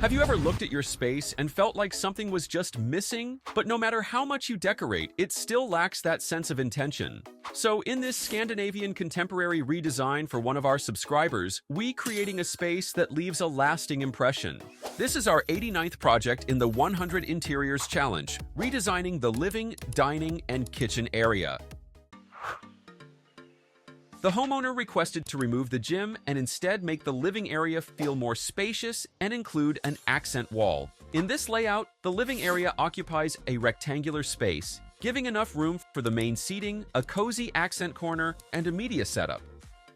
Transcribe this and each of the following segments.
Have you ever looked at your space and felt like something was just missing? But no matter how much you decorate, it still lacks that sense of intention. So in this Scandinavian contemporary redesign for one of our subscribers, we creating a space that leaves a lasting impression. This is our 89th project in the 100 Interiors Challenge, redesigning the living, dining, and kitchen area. The homeowner requested to remove the gym and instead make the living area feel more spacious and include an accent wall. In this layout, the living area occupies a rectangular space, giving enough room for the main seating, a cozy accent corner, and a media setup.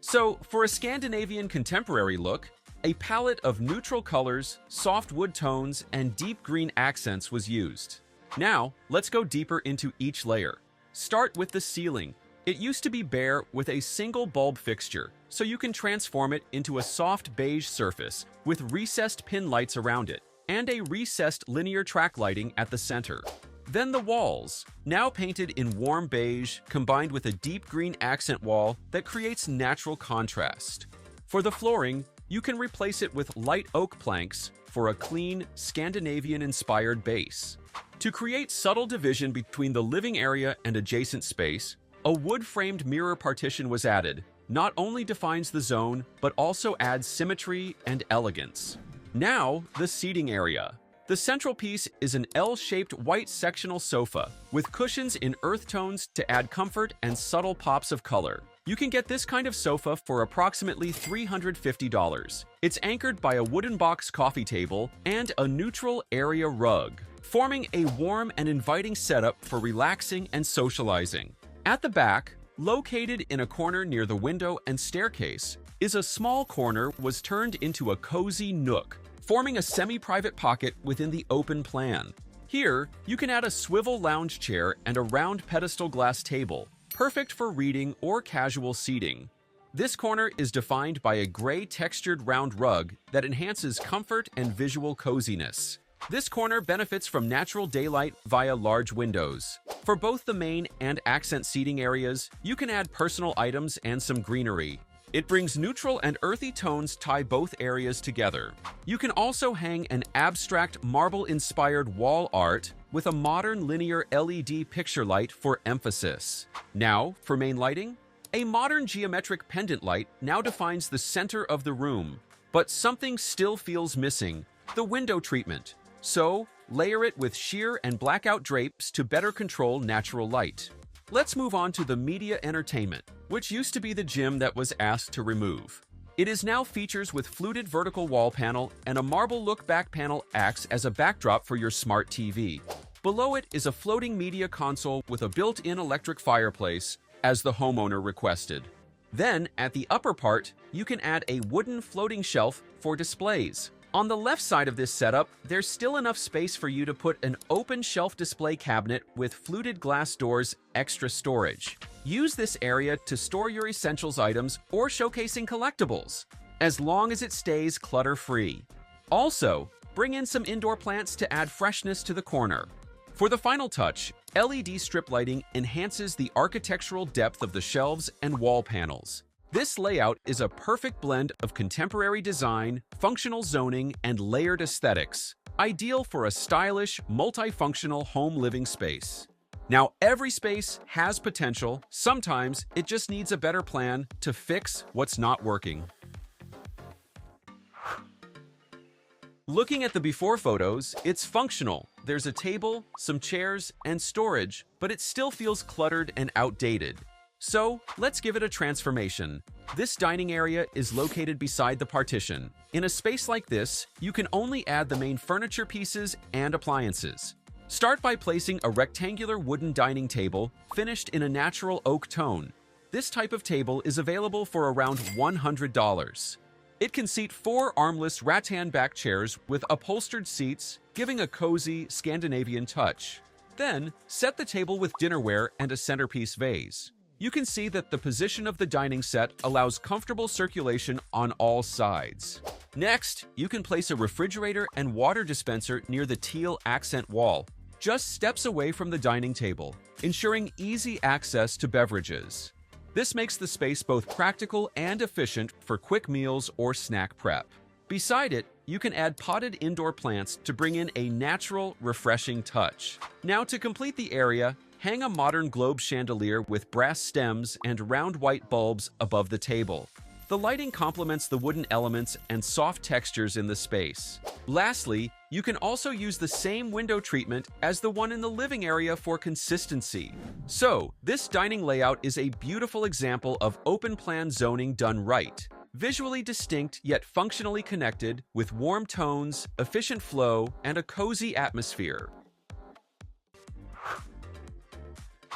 So, for a Scandinavian contemporary look, a palette of neutral colors, soft wood tones, and deep green accents was used. Now, let's go deeper into each layer. Start with the ceiling. It used to be bare with a single bulb fixture, so you can transform it into a soft beige surface with recessed pin lights around it and a recessed linear track lighting at the center. Then the walls, now painted in warm beige combined with a deep green accent wall that creates natural contrast. For the flooring, you can replace it with light oak planks for a clean, Scandinavian-inspired base. To create subtle division between the living area and adjacent space, a wood-framed mirror partition was added. Not only defines the zone, but also adds symmetry and elegance. Now, the seating area. The central piece is an L-shaped white sectional sofa with cushions in earth tones to add comfort and subtle pops of color. You can get this kind of sofa for approximately $350. It's anchored by a wooden box coffee table and a neutral area rug, forming a warm and inviting setup for relaxing and socializing. At the back, located in a corner near the window and staircase, is a small corner was turned into a cozy nook, forming a semi-private pocket within the open plan. Here, you can add a swivel lounge chair and a round pedestal glass table, perfect for reading or casual seating. This corner is defined by a gray textured round rug that enhances comfort and visual coziness. This corner benefits from natural daylight via large windows. For both the main and accent seating areas, you can add personal items and some greenery. It brings neutral and earthy tones tie both areas together. You can also hang an abstract marble-inspired wall art with a modern linear LED picture light for emphasis. Now, for main lighting, a modern geometric pendant light now defines the center of the room. But something still feels missing: the window treatment. So, layer it with sheer and blackout drapes to better control natural light. Let's move on to the media entertainment, which used to be the gym that was asked to remove. It is now features with fluted vertical wall panel, and a marble look-back panel acts as a backdrop for your smart TV. Below it is a floating media console with a built-in electric fireplace, as the homeowner requested. Then, at the upper part, you can add a wooden floating shelf for displays. On the left side of this setup, there's still enough space for you to put an open shelf display cabinet with fluted glass doors, extra storage. Use this area to store your essentials items or showcasing collectibles, as long as it stays clutter-free. Also, bring in some indoor plants to add freshness to the corner. For the final touch, LED strip lighting enhances the architectural depth of the shelves and wall panels. This layout is a perfect blend of contemporary design, functional zoning, and layered aesthetics, ideal for a stylish, multifunctional home living space. Now, every space has potential. Sometimes it just needs a better plan to fix what's not working. Looking at the before photos, it's functional. There's a table, some chairs, and storage, but it still feels cluttered and outdated. So, let's give it a transformation. This dining area is located beside the partition. In a space like this, you can only add the main furniture pieces and appliances. Start by placing a rectangular wooden dining table finished in a natural oak tone. This type of table is available for around $100. It can seat 4 armless rattan-back chairs with upholstered seats, giving a cozy Scandinavian touch. Then, set the table with dinnerware and a centerpiece vase. You can see that the position of the dining set allows comfortable circulation on all sides. Next, you can place a refrigerator and water dispenser near the teal accent wall, just steps away from the dining table, ensuring easy access to beverages. This makes the space both practical and efficient for quick meals or snack prep. Beside it, you can add potted indoor plants to bring in a natural, refreshing touch. Now, to complete the area, hang a modern globe chandelier with brass stems and round white bulbs above the table. The lighting complements the wooden elements and soft textures in the space. Lastly, you can also use the same window treatment as the one in the living area for consistency. So, this dining layout is a beautiful example of open-plan zoning done right. Visually distinct yet functionally connected, with warm tones, efficient flow, and a cozy atmosphere.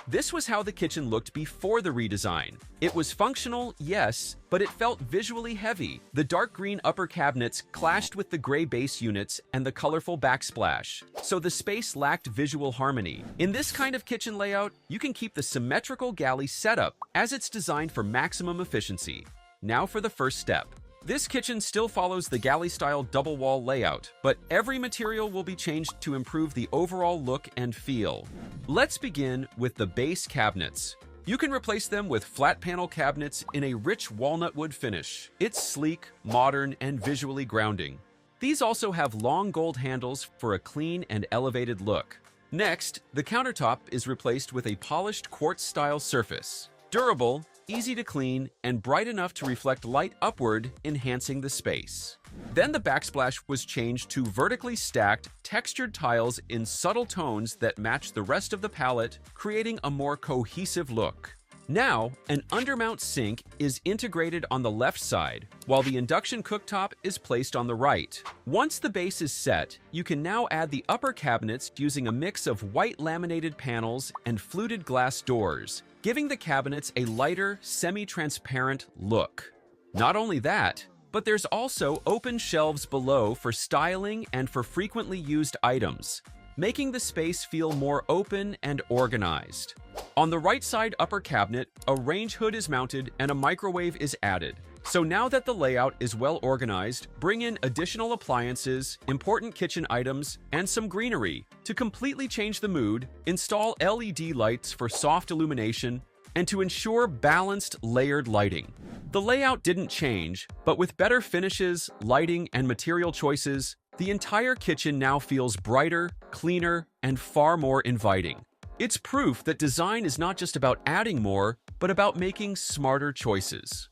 This was how the kitchen looked before the redesign. It was functional, yes, but it felt visually heavy. The dark green upper cabinets clashed with the gray base units and the colorful backsplash, so the space lacked visual harmony. In this kind of kitchen layout, you can keep the symmetrical galley setup, as it's designed for maximum efficiency. Now for the first step. This kitchen still follows the galley-style double wall layout, but every material will be changed to improve the overall look and feel. Let's begin with the base cabinets. You can replace them with flat panel cabinets in a rich walnut wood finish. It's sleek, modern, and visually grounding. These also have long gold handles for a clean and elevated look. Next, the countertop is replaced with a polished quartz-style surface. Durable, easy to clean, and bright enough to reflect light upward, enhancing the space. Then the backsplash was changed to vertically stacked, textured tiles in subtle tones that match the rest of the palette, creating a more cohesive look. Now, an undermount sink is integrated on the left side, while the induction cooktop is placed on the right. Once the base is set, you can now add the upper cabinets using a mix of white laminated panels and fluted glass doors, giving the cabinets a lighter, semi-transparent look. Not only that, but there's also open shelves below for styling and for frequently used items, making the space feel more open and organized. On the right side upper cabinet, a range hood is mounted and a microwave is added. So now that the layout is well organized, bring in additional appliances, important kitchen items, and some greenery. To completely change the mood, install LED lights for soft illumination and to ensure balanced, layered lighting. The layout didn't change, but with better finishes, lighting, and material choices, the entire kitchen now feels brighter, cleaner, and far more inviting. It's proof that design is not just about adding more, but about making smarter choices.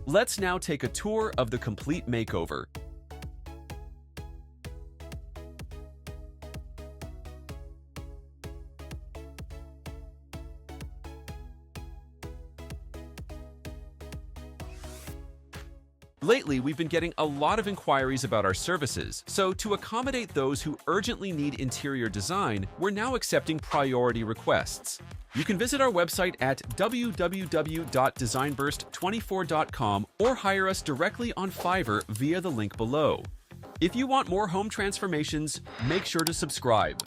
Let's now take a tour of the complete makeover. Lately, we've been getting a lot of inquiries about our services, so to accommodate those who urgently need interior design, we're now accepting priority requests. You can visit our website at www.designburst24.com or hire us directly on Fiverr via the link below. If you want more home transformations, make sure to subscribe.